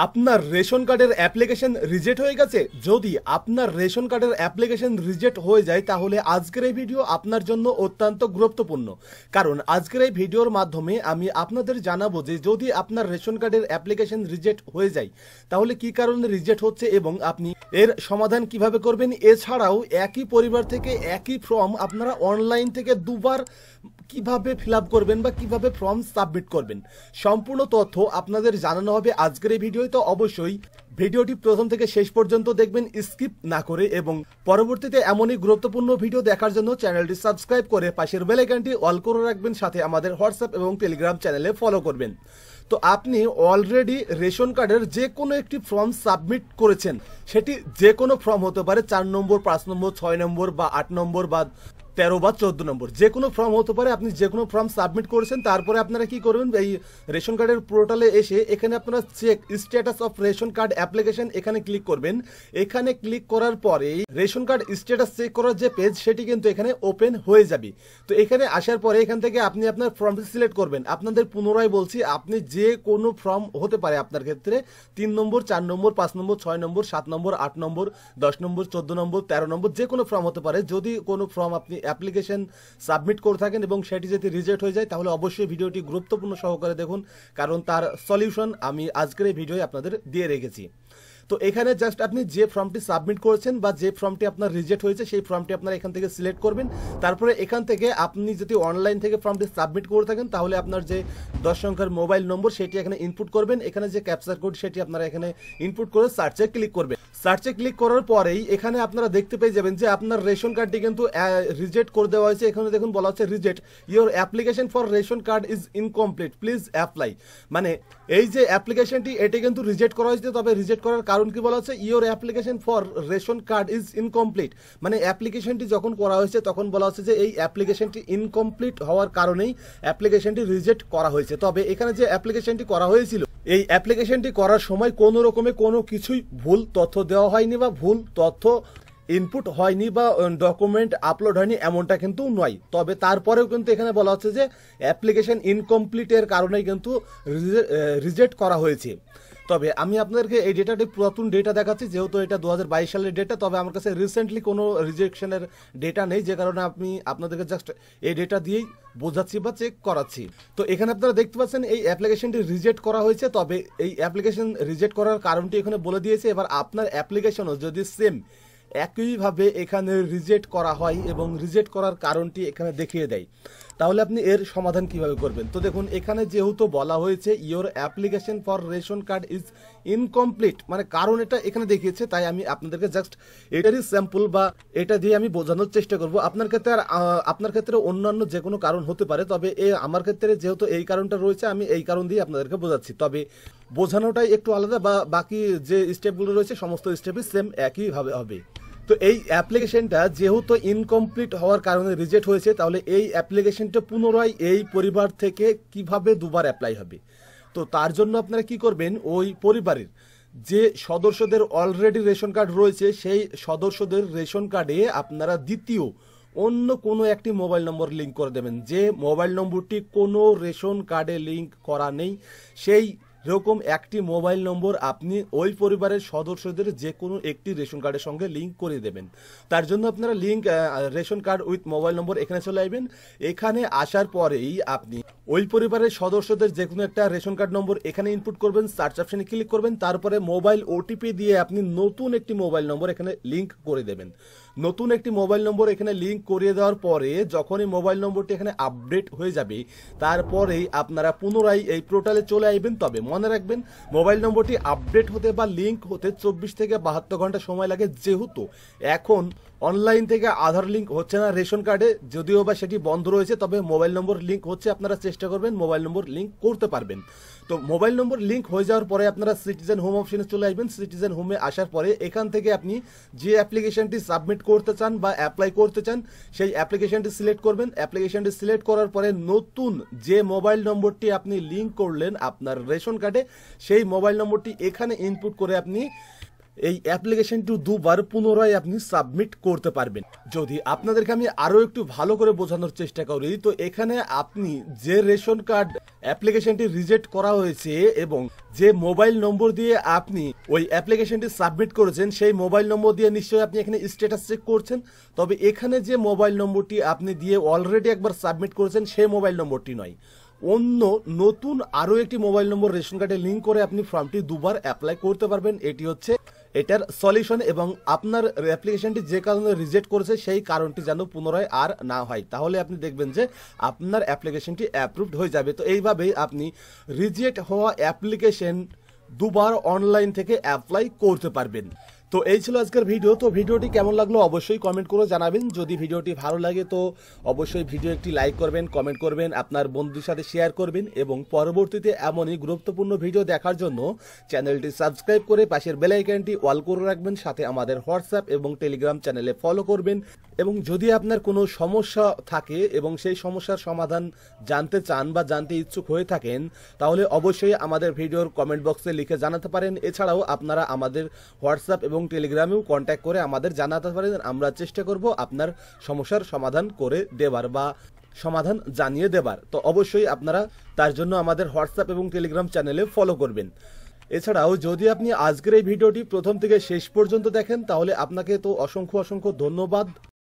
আপনার রেশন কার্ডের application reject হয়ে গেছে। যদি আপনার রেশন কার্ডের অ্যাপ্লিকেশন রিজেক্ট হয়ে যায় তাহলে আজকের এই ভিডিও আপনার জন্য অত্যন্ত গুরুত্বপূর্ণ। কারণ আজকের এই ভিডিওর মাধ্যমে আমি আপনাদের জানাবো যে যদি আপনার রেশন কার্ডের অ্যাপ্লিকেশন রিজেক্ট হয়ে যায় তাহলে কি কারণে রিজেক্ট হচ্ছে এবং আপনি এর সমাধান কিভাবে করবেন। এছাড়াও একই পরিবার থেকে একই ফর্ম আপনারা অনলাইন থেকে দুবার কিভাবে ফিল আপ করবেন বা কিভাবে ফর্ম সাবমিট করবেন, সম্পূর্ণ তথ্য আপনাদের জানানো হবে আজকের এই ভিডিওতে। তো অবশ্যই ভিডিওটি প্রথম থেকে শেষ পর্যন্ত দেখবেন স্কিপ না করে, এবং পরবর্তীতে এমনই গুরুত্বপূর্ণ ভিডিও দেখার জন্য চ্যানেলটি সাবস্ক্রাইব করে পাশের বেল আইকনটি অল করে রাখবেন, সাথে আমাদের হোয়াটসঅ্যাপ এবং টেলিগ্রাম চ্যানেলে ফলো করবেন। তো আপনি অলরেডি রেশন কার্ডের যে কোনো একটি ফর্ম সাবমিট করেছেন, সেটি যে কোনো ফর্ম হতে পারে, 4 নম্বর, 5 নম্বর, 6 নম্বর বা 8 নম্বর বা 13 বা 14 নম্বর, যে কোনো ফর্ম হতে পারে। আপনি যে কোনো ফর্ম সাবমিট করেছেন, তারপরে আপনারা কি করবেন, এই রেশন কার্ডের পোর্টালে এসে এখানে আপনারা check status of ration card application এখানে ক্লিক করবেন। এখানে ক্লিক করার পরে রেশন কার্ড স্ট্যাটাস চেক করার যে পেজ সেটি কিন্তু এখানে ওপেন হয়ে যাবে। তো এখানে আসার পরে এখান থেকে আপনি আপনার ফর্মটি সিলেক্ট করবেন। আপনাদের পুনরায় বলছি, আপনি যে কোনো ফর্ম হতে পারে আপনার ক্ষেত্রে, 3 নম্বর, 4 নম্বর, 5 নম্বর, 6 নম্বর, 7 নম্বর, 8 নম্বর, 10 নম্বর, 14 নম্বর, 13 নম্বর, যে কোনো ফর্ম হতে পারে। যদি কোনো ফর্ম আপনি অ্যাপ্লিকেশন সাবমিট করে থাকেন এবং সেটি যদি রিজেক্ট হয়ে যায় তাহলে অবশ্যই ভিডিওটি গুরুত্বপূর্ণ সহকারে দেখুন, কারণ তার সলিউশন আমি আজকের এই ভিডিওয়ে আপনাদের দিয়ে রেখেছি। তো এখানে জাস্ট আপনি যে ফর্মটি সাবমিট করেছেন বা যে ফর্মটি আপনার রিজেক্ট হয়েছে সেই ফর্মটি আপনারা এখান থেকে সিলেক্ট করবেন। তারপরে এখান থেকে আপনি যদি অনলাইন থেকে ফর্মটি সাবমিট করে থাকেন তাহলে আপনার যে 10 সংখ্যার মোবাইল নম্বর সেটি এখানে ইনপুট করবেন। এখানে যে ক্যাপচার কোড সেটি আপনারা এখানে ইনপুট করে সার্চে ক্লিক করবেন। সার্চে ক্লিক করার পরেই এখানে আপনারা দেখতে পেয়ে যাবেন যে আপনার রেশন কার্ডটি কিন্তু রিজেক্ট করে দেওয়া হয়েছে। এখানে দেখুন বলা হচ্ছে reject your application for ration card is incomplete, please apply. মানে এই যে অ্যাপ্লিকেশনটি এটি কিন্তু রিজেক্ট করা হয়েছে। তবে রিজেক্ট করার কারণ কি বলা হচ্ছে, your application for ration card is incomplete. মানে অ্যাপ্লিকেশনটি যখন করা হয়েছে তখন বলা হচ্ছে যে এই অ্যাপ্লিকেশনটি ইনকমপ্লিট হওয়ার কারণেই অ্যাপ্লিকেশনটি রিজেক্ট করা হয়েছে। তবে এখানে যে অ্যাপ্লিকেশনটি করা হয়েছিল, এই অ্যাপ্লিকেশনটি করার সময় কোনো রকমে কোনো কিছুই ভুল তথ্য দেওয়া হয়নি বা ভুল তথ্য ইনপুট হয়নি বা ডকুমেন্ট আপলোড হয়নি, এমনটা কিন্তু নয়। তবে তারপরেও কিন্তু এখানে বলা হচ্ছে যে অ্যাপ্লিকেশন ইনকমপ্লিটের কারণেই কিন্তু রিজেক্ট করা হয়েছে। তবে আমি আপনাদেরকে এই ডেটাটি পুরাতন ডেটা দেখাচ্ছি, যেহেতু এটা 2022 সালের ডেটা। তবে আমার কাছে রিসেন্টলি কোনো রিজেকশনের ডেটা নেই, যে কারণে আমি আপনাদেরকে জাস্ট এই ডেটা দিয়েই বোঝাচ্ছি বা চেক করাচ্ছি। তো এখানে আপনারা দেখতে পাচ্ছেন এই অ্যাপ্লিকেশনটি রিজেক্ট করা হয়েছে। তবে এই অ্যাপ্লিকেশন রিজেক্ট করার কারণটি এখানে বলে দিয়েছে। এবার আপনার অ্যাপ্লিকেশনও যদি সেম একইভাবে এখানে রিজেক্ট করা হয় এবং রিজেক্ট করার কারণটি এখানে দেখিয়ে দেয়, তাহলে আপনি এর সমাধান কিভাবে করবেন। তো দেখুন, এখানে যেহেতু বলা হয়েছে your application for ration card is incomplete, মানে কারণ এটা এখানে দেখিয়েছে, তাই আমি আপনাদেরকে জাস্ট এটারই স্যাম্পল বা এটা দিয়ে আমি বোঝানোর চেষ্টা করব। আপনার ক্ষেত্রে আর আপনার ক্ষেত্রে অন্যান্য যে কোনো কারণ হতে পারে, তবে আমার ক্ষেত্রে যেহেতু এই কারণটা রয়েছে আমি এই কারণ দিয়ে আপনাদেরকে বোঝাচ্ছি। তবে বোঝানোটাই একটু আলাদা, বা বাকি যে স্টেপগুলো রয়েছে সমস্ত স্টেপই সেম একইভাবে হবে। তো এই অ্যাপ্লিকেশনটা যেহেতু ইনকমপ্লিট হওয়ার কারণে রিজেক্ট হয়েছে, তাহলে এই অ্যাপ্লিকেশনটা পুনরায় এই পরিবার থেকে কিভাবে দুবার অ্যাপ্লাই হবে। তো তার জন্য আপনারা কি করবেন, ওই পরিবারের যে সদস্যদের অলরেডি রেশন কার্ড রয়েছে সেই সদস্যদের রেশন কার্ডে আপনারা দ্বিতীয় অন্য কোনো একটি মোবাইল নম্বর লিঙ্ক করে দেবেন। যে মোবাইল নম্বরটি কোনো রেশন কার্ডে লিঙ্ক করা নেই, সেই এরকম একটি মোবাইল নম্বর আপনি ওই পরিবারের সদস্যদের যে কোনো একটি রেশন কার্ডের সঙ্গে লিঙ্ক করে দেবেন। তার জন্য আপনারা link ration card with mobile নম্বর এখানে চলে আসবেন। এখানে আসার পরেই আপনি ওই পরিবারের সদস্যদের যে কোনো একটা রেশন কার্ড নম্বর এখানে ইনপুট করবেন, সার্চ অপশনে ক্লিক করবেন, তারপরে মোবাইল ওটিপি দিয়ে আপনি নতুন একটি মোবাইল নম্বর এখানে লিঙ্ক করে দেবেন। নতুন একটি মোবাইল নম্বর এখানে লিঙ্ক করিয়ে দেওয়ার পরে যখনই মোবাইল নম্বরটি এখানে আপডেট হয়ে যাবে, তারপরেই আপনারা পুনরায় এই পোর্টালে চলে আসবেন। তবে মনে রাখবেন, মোবাইল নম্বরটি আপডেট হতে বা লিঙ্ক হতে 24 থেকে 72 ঘন্টা সময় লাগে। যেহেতু এখন অনলাইন থেকে আধার লিঙ্ক হচ্ছে না রেশন কার্ডে, যদিও বা সেটি বন্ধ রয়েছে, তবে মোবাইল নম্বর লিঙ্ক হচ্ছে। আপনারা চেষ্টা করবেন মোবাইল নম্বর লিঙ্ক করতে পারবেন। তো মোবাইল নম্বর লিঙ্ক হয়ে যাওয়ার পরে আপনারা সিটিজেন হোম অপশনে চলে আসবেন। সিটিজেন হোমে আসার পরে এখান থেকে আপনি যে অ্যাপ্লিকেশনটি সাবমিট করতে চান বা অ্যাপ্লাই করতে চান সেই অ্যাপ্লিকেশনটি সিলেক্ট করবেন। অ্যাপ্লিকেশনটি সিলেক্ট করার পরে নতুন যে মোবাইল নম্বরটি আপনি লিঙ্ক করলেন আপনার রেশন কার্ডে, সেই মোবাইল নম্বরটি এখানে ইনপুট করে আপনি এই অ্যাপ্লিকেশনটি দুবার পুনরায় আপনি সাবমিট করতে পারবেন। যদি আপনাদেরকে আমি আরো একটু ভালো করে বোঝানোর চেষ্টা করি, তো এখানে আপনি যে রেশন কার্ড অ্যাপ্লিকেশনটি রিজেক্ট করা হয়েছে এবং যে মোবাইল নম্বর দিয়ে আপনি ওই অ্যাপ্লিকেশনটি সাবমিট করেছেন সেই মোবাইল নম্বর দিয়ে নিশ্চয়ই আপনি এখানে স্ট্যাটাস চেক করছেন। তবে এখানে যে মোবাইল নম্বরটি আপনি দিয়ে অলরেডি একবার সাবমিট করেছেন সেই মোবাইল নম্বরটি নয়, অন্য নতুন আরও একটি মোবাইল নম্বর রেশন কার্ডে লিঙ্ক করে আপনি ফর্মটি দুবার অ্যাপ্লাই করতে পারবেন। এটি হচ্ছে এটার সলিউশন, এবং আপনার অ্যাপ্লিকেশনটি যে কারণে রিজেক্ট করেছে সেই কারণটি যেন পুনরায় আর না হয়, তাহলে আপনি দেখবেন যে আপনার অ্যাপ্লিকেশনটি অ্যাপ্রুভড হয়ে যাবে। তো এইভাবেই আপনি রিজেক্ট হওয়া অ্যাপ্লিকেশন দুবার অনলাইন থেকে অ্যাপ্লাই করতে পারবেন। তো এই ছিল আজকের ভিডিও। তো ভিডিওটি কেমন লাগলো অবশ্যই কমেন্ট করে জানাবেন। যদি ভিডিওটি ভালো লাগে তো অবশ্যই ভিডিও একটি লাইক করবেন, কমেন্ট করবেন, আপনার বন্ধুদের সাথে শেয়ার করবেন, এবং পরবর্তীতে এমনই গুরুত্বপূর্ণ ভিডিও দেখার জন্য চ্যানেলটি সাবস্ক্রাইব করে পাশের বেল আইকনটি অল করে রাখবেন। সাথে আমাদের হোয়াটসঅ্যাপ এবং টেলিগ্রাম চ্যানেলে ফলো করবেন। এবং যদি আপনার কোনো সমস্যা থাকে এবং সেই সমস্যার সমাধান জানতে চান বা জানতে ইচ্ছুক হয়ে থাকেন, তাহলে অবশ্যই আমাদের ভিডিওর কমেন্ট বক্সে লিখে জানাতে পারেন। এছাড়াও আপনারা আমাদের হোয়াটসঅ্যাপ এবং টেলিগ্রামেও কন্ট্যাক্ট করে আমাদের জানাতে পারেন। আমরা চেষ্টা করব আপনার সমস্যার সমাধান করে দেবার বা সমাধান জানিয়ে দেবার। তো অবশ্যই আপনারা তার জন্য আমাদের হোয়াটসঅ্যাপ এবং টেলিগ্রাম চ্যানেলে ফলো করবেন। এছাড়াও যদি আপনি আজকের এই ভিডিওটি প্রথম থেকে শেষ পর্যন্ত দেখেন তাহলে আপনাকে তো অসংখ্য অসংখ্য ধন্যবাদ।